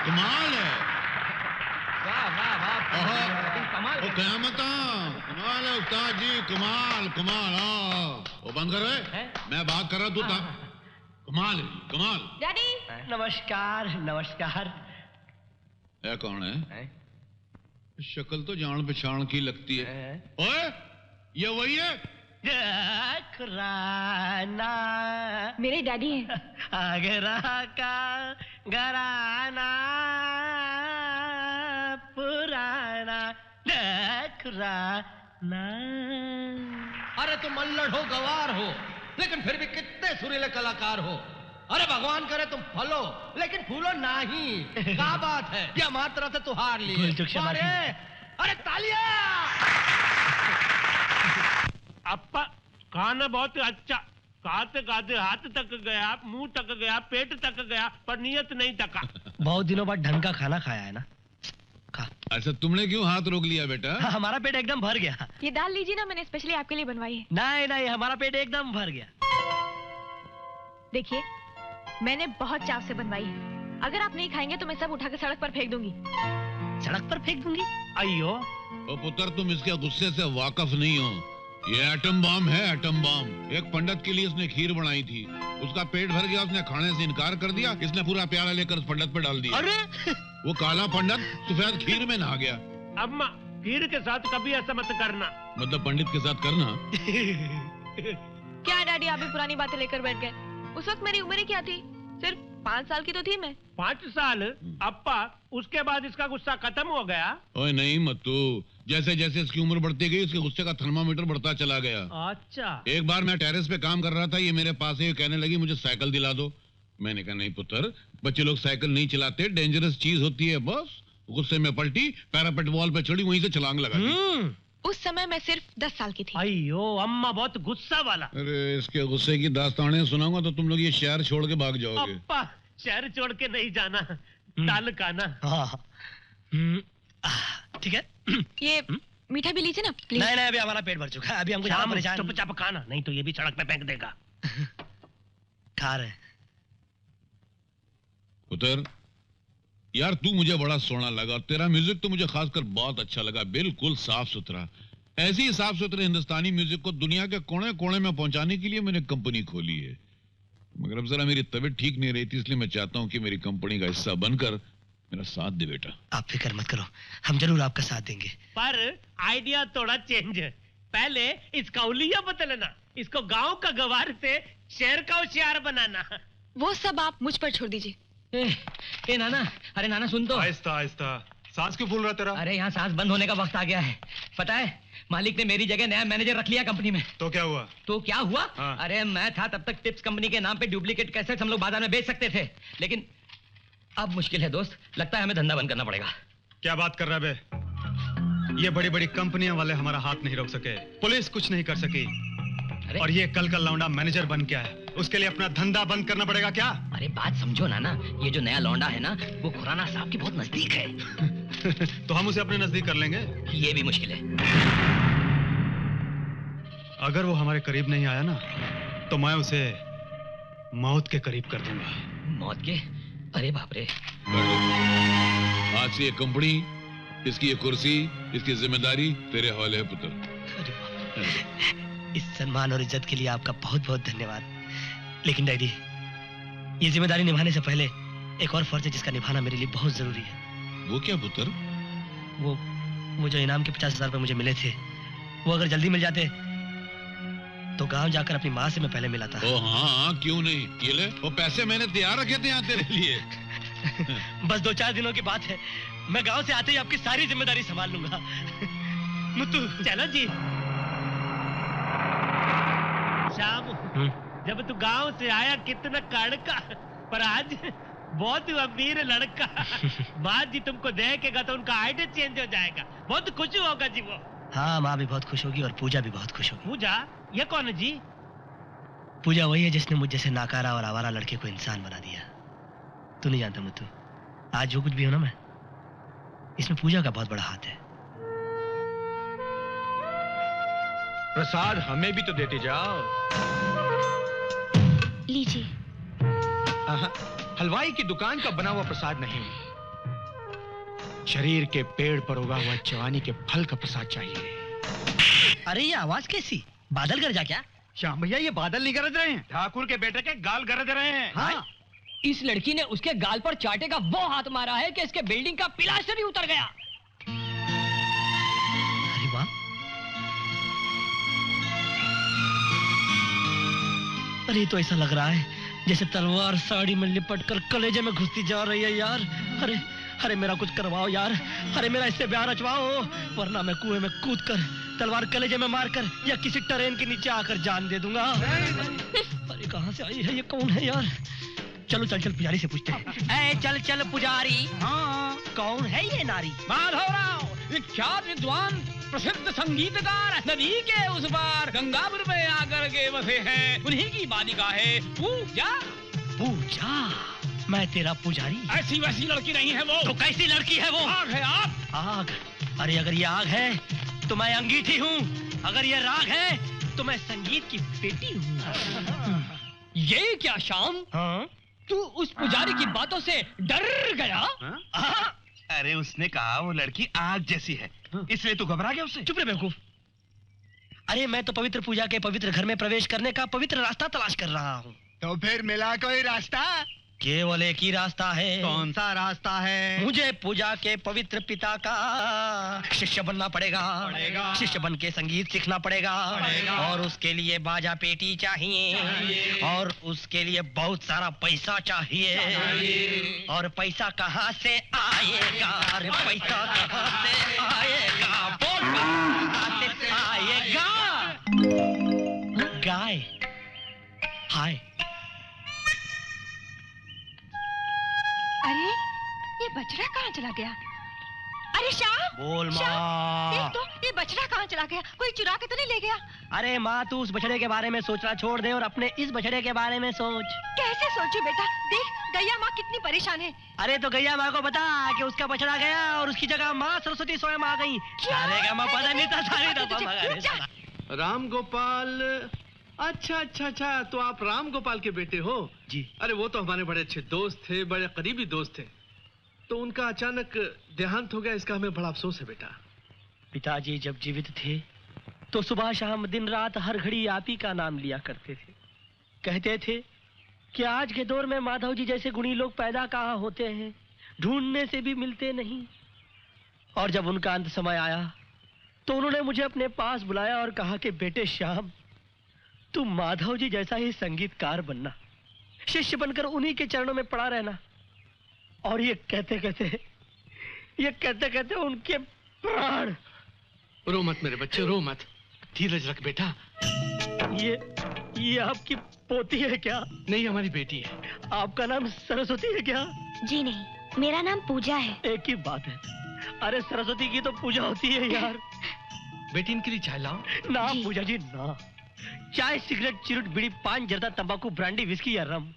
कमाल है। वाह वाह वाह, कमाल है। क़यामता कमाल है उस्ताद जी, कमाल कमाल। वो बंद कर रहे, मैं बात कर रहा तू था। कमाल है, कमाल। डैडी नमस्कार नमस्कार। है कौन है? शक्ल तो जान पहचान की लगती है। ओए ये वही है? खुराना मेरे डैडी हैं। आगरा का घराना पुराना खुराना। अरे तुम अल्लड़ हो, गवार हो, लेकिन फिर भी कितने सुरीले कलाकार हो। अरे भगवान करे तुम फलो लेकिन फूलो नहीं। क्या बात है, क्या मात्रा से तू हार लिए। अरे तालियां। अप्पा खाना बहुत अच्छा, खाते खाते हाथ तक गया, मुंह तक गया, पेट तक गया, पर नियत नहीं तका। बहुत दिनों बाद ढंग का खाना खाया है ना। अच्छा तुमने क्यों हाथ रोक लिया बेटा? हमारा पेट एकदम भर गया। ये दाल लीजिए ना, मैंने स्पेशली आपके लिए बनवाई है। नहीं नहीं, हमारा पेट एकदम भर गया। देखिए मैंने बहुत चाव से बनवाई है, अगर आप नहीं खाएंगे तो मैं सब उठा के सड़क पर फेंक दूंगी। सड़क पर फेंक दूंगी? अयो ओ पुत्र, तुम इसके गुस्से से वाकिफ नहीं हो। ये एटम बम है, एटम बम। एक पंडित के लिए इसने खीर बनाई थी, उसका पेट भर गया, उसने खाने से इनकार कर दिया, इसने पूरा प्याला लेकर उस पंडित पे डाल दिया। अरे वो काला पंडित सफेद खीर में नहा गया। अम्मा खीर के साथ कभी ऐसा मत करना। मतलब पंडित के साथ करना। क्या डैडी आप भी पुरानी बातें लेकर बैठ गए? उस वक्त मेरी उम्र क्या थी? सिर्फ 5 साल की तो थी मैं। 5 साल? अप्पा उसके बाद इसका गुस्सा खत्म हो गया? ओए नहीं मत्तू, जैसे जैसे इसकी उम्र बढ़ती गई उसके गुस्से का थर्मामीटर बढ़ता चला गया। अच्छा। एक बार मैं टेरेस पे काम कर रहा था, ये मेरे पास ही कहने लगी मुझे साइकिल दिला दो। मैंने कहा नहीं पुत्र, बच्चे लोग साइकिल नहीं चलाते, डेंजरस चीज होती है। बस गुस्से में पलटी, पैरापेट वॉल पे चढ़ी, वहीं से छलांग लगा दी। उस समय मैं सिर्फ 10 साल की थी। अयो अम्मा बहुत गुस्सा वाला। अरे इसके गुस्से की दास्तानें सुनाऊंगा तो तुम लोग ये शहर छोड़ के भाग जाओगे। अप्पा शहर छोड़ के नहीं जाना, ताल खाना। ठीक है। ये मीठा भी लीजिए ना प्लीज। नहीं नहीं, अभी हमारा पेट भर चुका है, अभी हमको ज्यादा परेशान। चुपचाप खाना, नहीं तो ये भी सड़क पे फेंक देगा। खा रहे। पुत्र यार तू मुझे बड़ा सोना लगा, तेरा म्यूजिक तो मुझे खासकर बहुत अच्छा लगा, बिल्कुल साफ सुथरा। ऐसी ही साफ सुथरे हिंदुस्तानी म्यूजिक को दुनिया के कोने कोने में पहुंचाने के लिए मैंने कंपनी खोली है। मगर अब जरा मेरी तबीयत ठीक नहीं रही थी, इसलिए मैं चाहता हूं कि मेरी कंपनी का हिस्सा बनकर मेरा साथ दे बेटा। आप फिक्र मत करो, हम जरूर आपका साथ देंगे। पर आइडिया थोड़ा चेंज है। पहले इसका उलिया बदलना, इसको गांव का गवार से शहर का होशियार बनाना। वो सब आप मुझ पर छोड़ दीजिए। ए नाना, अरे नाना सुन तो। आहिस्ता आहिस्ता, सांस क्यों फूल रहा तेरा? अरे यहाँ सांस बंद होने का वक्त आ गया है। पता है मालिक ने मेरी जगह नया मैनेजर रख लिया कंपनी में। तो क्या हुआ? तो क्या हुआ? हाँ। अरे मैं था तब तक टिप्स कंपनी के नाम पे डुप्लीकेट कैसेट्स हम लोग बाजार में बेच सकते थे, लेकिन अब मुश्किल है दोस्त, लगता है हमें धंधा बंद करना पड़ेगा। क्या बात कर रहा है बे? ये बड़ी बड़ी कंपनियां वाले हमारा हाथ नहीं रोक सके, पुलिस कुछ नहीं कर सकी, और ये कल का लौंडा मैनेजर बन गया है, उसके लिए अपना धंधा बंद करना पड़ेगा क्या? अरे बात समझो ना, ये जो नया लौंडा है ना, वो खुराना साहब के बहुत नजदीक है। तो हम उसे अपने नजदीक कर लेंगे। ये भी मुश्किल है। अगर वो हमारे करीब नहीं आया ना, तो मैं उसे मौत के करीब कर दूंगा। मौत के? अरे बाप रे। आज से ये कंपनी, इसकी ये कुर्सी, इसकी जिम्मेदारी तेरे हवाले है पुत्र। इस सम्मान और इज्जत के लिए आपका बहुत बहुत धन्यवाद। लेकिन डैडी, ये जिम्मेदारी निभाने से पहले एक और फर्ज है जिसका निभाना मेरे लिए बहुत जरूरी है। वो क्या पुत्र? वो जो इनाम के 50,000 रुपए मुझे मिले थे, वो अगर जल्दी मिल जाते तो गांव जाकर अपनी माँ से मैं पहले मिला था। ओ हाँ, क्यों नहीं, ये ले, वो पैसे मैंने तैयार रखे थे यहाँ तेरे लिए। बस 2-4 दिनों की बात है, मैं गांव से आते ही आपकी सारी जिम्मेदारी संभाल लूंगा। मुत्तू चलो जी। शाम जब तू गांव से आया कितना कड़का, पर आज बहुत अमीर लड़का। माँ जी तुमको देखेगा तो उनका आइडिया चेंज हो जाएगा, बहुत खुश होगा जी वो। हाँ, माँ भी बहुत खुश होगी और पूजा भी बहुत खुश होगी। पूजा? ये कौन है जी? पूजा वही है जिसने मुझ जैसे नाकारा और आवारा लड़के को इंसान बना दिया। तू नहीं जानता मुत्तू, आज जो कुछ भी हो ना, मैं इसमें पूजा का बहुत बड़ा हाथ है। प्रसाद हमें भी तो देते जाओ। लीजिए। हलवाई की दुकान का बना हुआ प्रसाद नहीं, शरीर के पेड़ पर उगा हुआ जवानी के फल का प्रसाद चाहिए। अरे ये आवाज कैसी? बादल गरजा क्या? श्याम भैया ये बादल नहीं गरज रहे हैं, ठाकुर के बेटे के गाल गरज रहे हैं। हाँ, इस लड़की ने उसके गाल पर चाटे का वो हाथ मारा है कि इसके बिल्डिंग का पिलास्टर ही उतर गया। अरे वाह, अरे तो ऐसा लग रहा है जैसे तलवार साड़ी में लिपट कर कलेजे में घुसती जा रही है यार। अरे अरे मेरा कुछ करवाओ यार, अरे मेरा इससे ब्याह रचवाओ, वरना मैं कुएं में कूद कर तलवार कलेजे में मारकर या किसी ट्रेन के नीचे आकर जान दे दूंगा। अरे कहाँ से आई है ये, कौन है यार? चलो चल चल पुजारी से पूछते हैं। ए चल चल पुजारी, हाँ कौन है ये नारी? माधवराव, विख्यात विद्वान, प्रसिद्ध संगीतकार, नदी के उस पार गंगापुर में आकर के बसे हैं, उन्हीं की बालिका है पूजा। पूजा? मैं तेरा पुजारी? ऐसी वैसी लड़की नहीं है वो। तो कैसी लड़की है वो? आग है आग। आग? अरे अगर ये आग है तो मैं अंगीठी हूँ, अगर ये राग है तो मैं संगीत की बेटी हूँ। ये क्या श्याम? हाँ? तू उस पुजारी की बातों से डर गया? अरे उसने कहा वो लड़की आग जैसी है, इसलिए तू घबरा गया उससे? चुप रहे बेवकूफ। अरे मैं तो पवित्र पूजा के पवित्र घर में प्रवेश करने का पवित्र रास्ता तलाश कर रहा हूँ। तो फिर मिला कोई रास्ता? केवल एक ही रास्ता है। कौन सा रास्ता है? मुझे पूजा के पवित्र पिता का शिष्य बनना पड़ेगा। शिष्य बन के संगीत सीखना पड़ेगा। और उसके लिए बाजा पेटी चाहिए। और उसके लिए बहुत सारा पैसा चाहिए। और पैसा कहाँ से आएगा? अरे पैसा कहाँ से आएगा? बोल, कहाँ से आएगा? गाय हाय। अरे ये बछड़ा कहाँ चला गया? अरे श्याम, बोल श्याम, माँ। देख तो ये बछड़ा कहाँ चला गया? कोई चुरा के तो नहीं ले गया? अरे माँ, तू उस बछड़े के बारे में सोचना छोड़ दे और अपने इस बछड़े के बारे में सोच। कैसे सोचू बेटा? देख गैया माँ कितनी परेशान है। अरे तो गैया माँ को बता कि उसका बछड़ा गया और उसकी जगह माँ सरस्वती स्वयं आ गई। राम गोपाल, अच्छा, तो आप राम गोपाल के बेटे हो? जी। अरे वो तो हमारे बड़े अच्छे दोस्त थे, बड़े करीबी दोस्त थे। तो उनका अचानक देहांत हो गया, इसका हमें बड़ा अफसोस है बेटा। पिताजी जब जीवित थे तो सुबह शाम दिन रात हर घड़ी आप ही का नाम लिया करते थे। कहते थे कि आज के दौर में माधव जी जैसे गुणी लोग पैदा कहाँ होते हैं, ढूंढने से भी मिलते नहीं। और जब उनका अंत समय आया तो उन्होंने मुझे अपने पास बुलाया और कहा कि बेटे श्याम, तुम माधव जी जैसा ही संगीतकार बनना, शिष्य बनकर उन्हीं के चरणों में पड़ा रहना। और ये कहते कहते उनके प्राण। रो मत मेरे बच्चे, रो मत, धीरज रख बेटा। ये आपकी पोती है क्या? नहीं, हमारी बेटी है। आपका नाम सरस्वती है क्या? जी नहीं, मेरा नाम पूजा है। एक ही बात है। अरे सरस्वती की तो पूजा होती है यार। बेटी इनके लिए चाय लाओ। ना पूजा जी ना, चाय सिगरेट चिरुट बीड़ी पान जर्दा तंबाकू ब्रांडी विस्की या रम,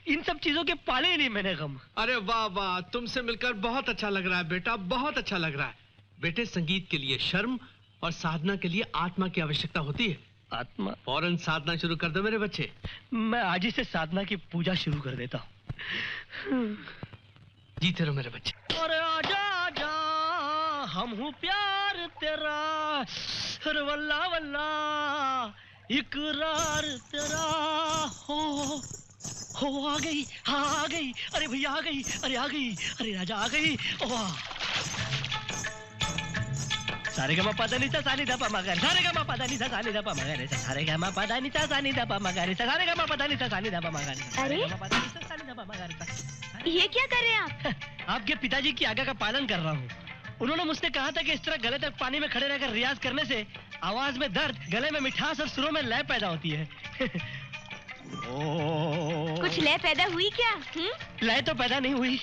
इन सब चीजों के पाले ही नहीं मैंने गम। अरे वाह वाह, तुमसे मिलकर बहुत अच्छा लग रहा है बेटा, बहुत अच्छा लग रहा है। बेटे, संगीत के लिए शर्म और साधना के लिए आत्मा की आवश्यकता होती है। आत्मा? फौरन साधना शुरू कर दो मेरे बच्चे। मैं आज ही से साधना की पूजा शुरू कर देता हूँ। जीते रहो मेरे बच्चे। अरे आजा आजा, हम हूँ प्यार तेरा, अरे वल्ला वल्ला इकरार तेरा। हो आ गई, हाँ आ गई, अरे भैया आ गई, अरे आ गई, अरे राजा आ गई। सारे गमा पदा नीचा सानी धा पा मगर, सारे गमा पदा नीचा सानी धा पा मगर, सारे गमा पदा नीचा सानी धा पा मगर, सारे गमा पदा नीचा सानी धा पा मगर। अरे ये क्या कर रहे हैं आप? आपके पिताजी की आज्ञा का पालन कर रहा हूँ। उन्होंने मुझसे कहा था कि इस तरह गले तक पानी में खड़े रहकर रियाज करने से आवाज में दर्द, गले में मिठास और सुरों में लय पैदा होती है। कुछ लय पैदा हुई क्या? लय तो पैदा नहीं हुई,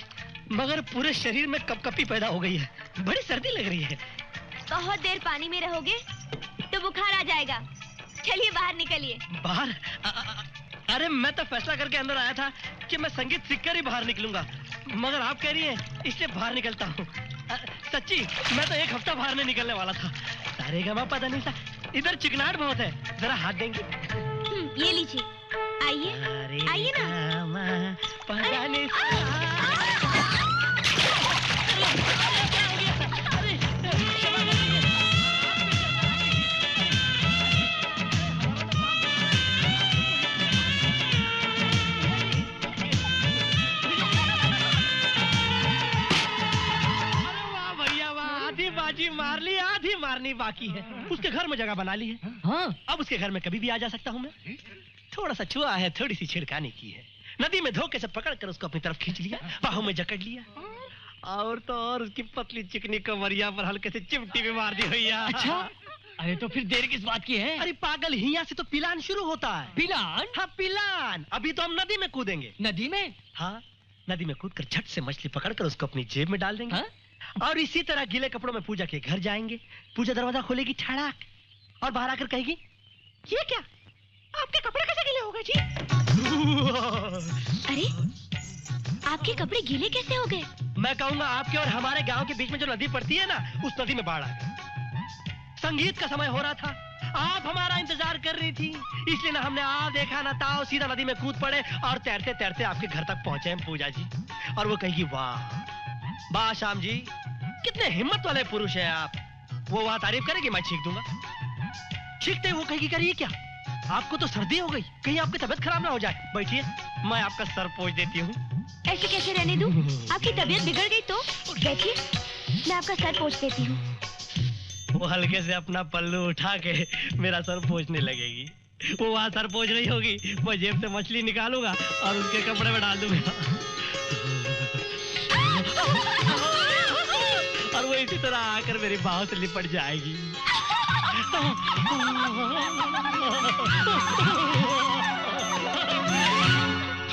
मगर पूरे शरीर में कपकपी पैदा हो गई है। बड़ी सर्दी लग रही है। बहुत देर पानी में रहोगे तो बुखार आ जाएगा। चलिए बाहर निकलिए। बाहर? अरे मैं तो फैसला करके अंदर आया था कि मैं संगीत सीखकर ही बाहर निकलूंगा, मगर आप कह रही हैं इसलिए बाहर निकलता हूँ। सच्ची मैं तो एक हफ्ता बाहर नहीं निकलने वाला था। सारे गमा पता नहीं था, इधर चिकनाहट बहुत है, जरा हाथ देंगे? ये लीजिए, आइए आइए ना। पता नहीं मार ली, आधी मारनी बाकी है। उसके घर में जगह बना ली है। हाँ, अब उसके घर में कभी भी आ जा सकता हूँ मैं। थोड़ा सा छुआ है, थोड़ी सी छिड़काने की है। नदी में धोखे से पकड़कर उसको अपनी तरफ खींच लिया, बाहों में जकड़ लिया, और तो और उसकी पतली चिकनी कमरिया पर हल्के से चिमटी भी मार दी भैया। अच्छा, अरे तो फिर देर किस बात की है? अरे पागल, हिया से तो पिलान शुरू होता है। पिलान? हाँ पिलान। अभी तो हम नदी में कूदेंगे। नदी में? हाँ, नदी में कूदकर झट से मछली पकड़कर उसको अपनी जेब में डाल देंगे। और इसी तरह गीले कपड़ों में पूजा के घर जाएंगे। पूजा दरवाजा खोलेगी ठड़ाक, और बाहर आकर कहेगी, ये क्या, आपके कपड़े कैसे गीले हो गए जी? अरे आपके कपड़े गीले कैसे हो गए? मैं कहूंगा आपके और हमारे गांव के बीच में जो नदी पड़ती है ना, उस नदी में बाढ़ आ गई। संगीत का समय हो रहा था, आप हमारा इंतजार कर रही थी, इसलिए ना हमने आ देखा ना ताओ, सीधा नदी में कूद पड़े और तैरते तैरते आपके घर तक पहुंचे हम पूजा जी। और वो कहेगी, वाह वाह श्याम जी, कितने हिम्मत वाले पुरुष हैं आप। वो वहां तारीफ करेगी, मैं छींक दूंगा। छींकते ही वो कहेगी, करिए क्या, आपको तो सर्दी हो गई, कहीं आपकी तबीयत खराब ना हो जाए। बैठिए, मैं आपका सर पोंछ देती हूँ। ऐसे कैसे रहने दूं? आपकी तबीयत बिगड़ गई तो बैठिए, मैं आपका सर पोंछ देती हूँ। वो हल्के से अपना पल्लू उठा के मेरा सर पोंछने लगेगी। वो वहां सर पोंछ रही होगी, मैं जेब से मछली निकालूंगा और उसके कपड़े में डाल दूंगा, और वो इसी तरह आकर मेरी बाहों से लिपट जाएगी।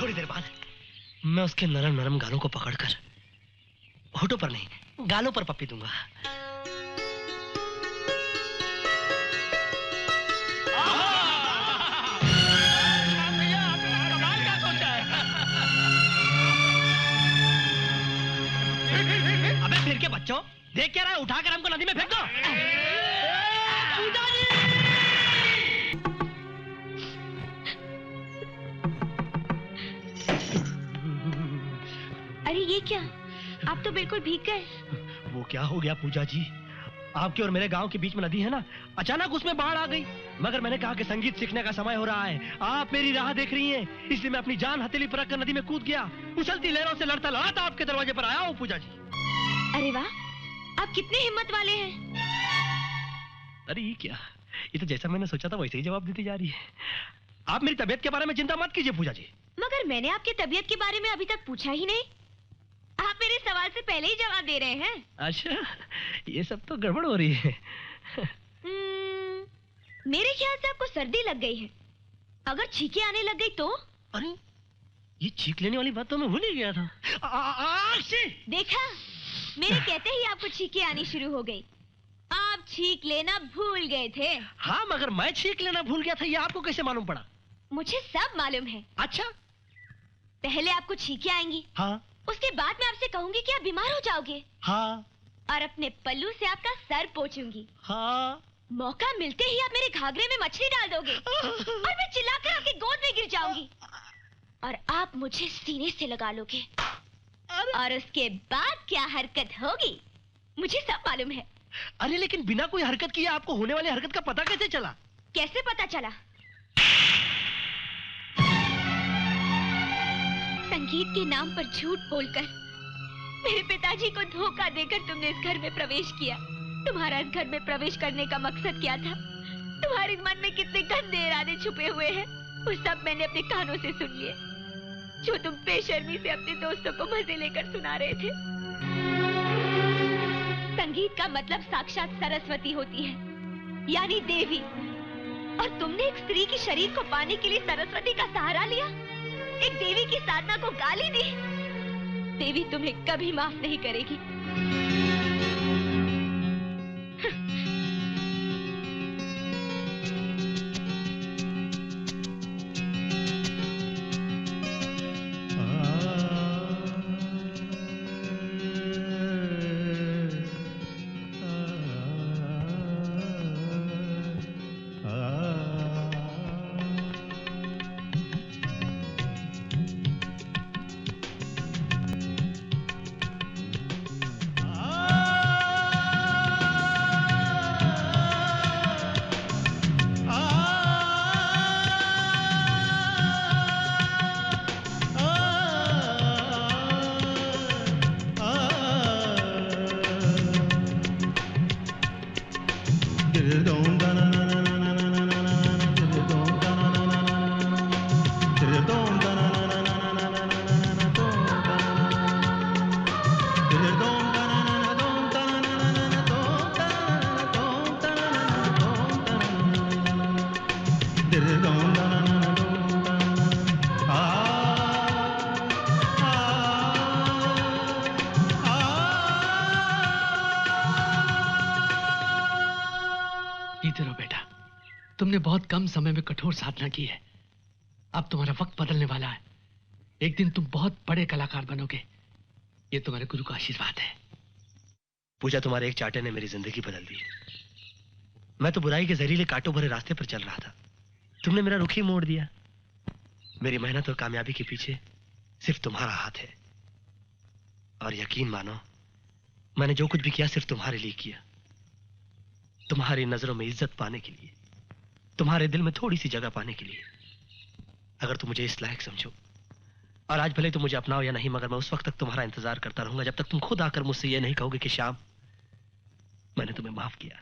थोड़ी देर बाद मैं उसके नरम नरम गालों को पकड़कर, होठों पर नहीं, गालों पर पप्पी दूंगा। अबे फिर के बच्चों, देख क्या रहा है, उठाकर हमको नदी में फेंक दो। अरे ये क्या, आप तो बिल्कुल भीग गए। वो क्या हो गया पूजा जी, आपके और मेरे गांव के बीच में नदी है ना, अचानक उसमें बाढ़ आ गई। मगर मैंने कहा कि संगीत सीखने का समय हो रहा है, आप मेरी राह देख रही हैं, इसलिए मैं अपनी जान हथेली पर रखकर नदी में कूद गया। उछलती लहरों से लड़ता लड़ाता आपके दरवाजे पर आया हूँ पूजा जी। अरे वाह, आप कितने हिम्मत वाले हैं। अरे ये क्या, ये तो जैसा मैंने सोचा था वैसे ही जवाब देती जा रही है। आप मेरी तबीयत के बारे में चिंता मत कीजिए पूजा जी। मगर मैंने आपकी तबीयत के बारे में अभी तक पूछा ही नहीं, आप मेरे सवाल से पहले ही जवाब दे रहे हैं। अच्छा, ये सब तो गड़बड़ हो रही है। मेरे ख्याल से आपको सर्दी लग गई है। अगर छींकें आने लग गई तो? अरे ये छींक लेने वाली बात तो मैं भूल ही गया था। देखा, मेरे कहते ही आपको छींकें आनी शुरू हो गई। आप छींक लेना भूल गए थे। हाँ, मगर मैं छींक लेना भूल गया था, ये आपको कैसे मालूम पड़ा? मुझे सब मालूम है। अच्छा, पहले आपको छींकें आएंगी। हाँ। उसके बाद मैं आपसे कहूंगी कि आप बीमार हो जाओगे। हाँ। और अपने पल्लू से आपका सर पोंछूंगी। हाँ। मौका मिलते ही आप मेरे घाघरे में मछली डाल दोगे और मैं चिल्लाकर आपकी गोद में गिर जाऊंगी और आप मुझे सीने से लगा लोगे। और उसके बाद क्या हरकत होगी मुझे सब मालूम है। अरे लेकिन बिना कोई हरकत किए आपको होने वाली हरकत का पता कैसे चला? कैसे पता चला? संगीत के नाम पर झूठ बोलकर मेरे पिताजी को धोखा देकर तुमने इस घर में प्रवेश किया। तुम्हारा इस घर में प्रवेश करने का मकसद क्या था? तुम्हारे मन में कितने गंदे इरादे छुपे हुए हैं वो सब मैंने अपने कानों से सुन लिए, जो तुम बेशर्मी से अपने दोस्तों को मजे लेकर सुना रहे थे। संगीत का मतलब साक्षात सरस्वती होती है, यानी देवी। और तुमने एक स्त्री के शरीर को पाने के लिए सरस्वती का सहारा लिया, एक देवी की साधना को गाली दी। देवी तुम्हें कभी माफ नहीं करेगी। जीते रहो बेटा। तुमने बहुत कम समय में कठोर साधना की है। अब तुम्हारा वक्त बदलने वाला है। एक दिन तुम बहुत बड़े कलाकार बनोगे। ये तुम्हारे गुरु का आशीर्वाद है। पूजा, तुम्हारे एक चांटे ने मेरी जिंदगी बदल दी। मैं तो बुराई के जहरीले कांटों भरे रास्ते पर चल रहा था, तुमने मेरा रुख ही मोड़ दिया। मेरी मेहनत और कामयाबी के पीछे सिर्फ तुम्हारा हाथ है। और यकीन मानो, मैंने जो कुछ भी किया सिर्फ तुम्हारे लिए किया। तुम्हारी नजरों में इज्जत पाने के लिए, तुम्हारे दिल में थोड़ी सी जगह पाने के लिए। अगर तुम मुझे इस लायक समझो, और आज भले तुम मुझे अपनाओ या नहीं, मगर मैं उस वक्त तक तुम्हारा इंतजार करता रहूंगा जब तक तुम खुद आकर मुझसे ये नहीं कहोगे कि श्याम, मैंने तुम्हें माफ किया।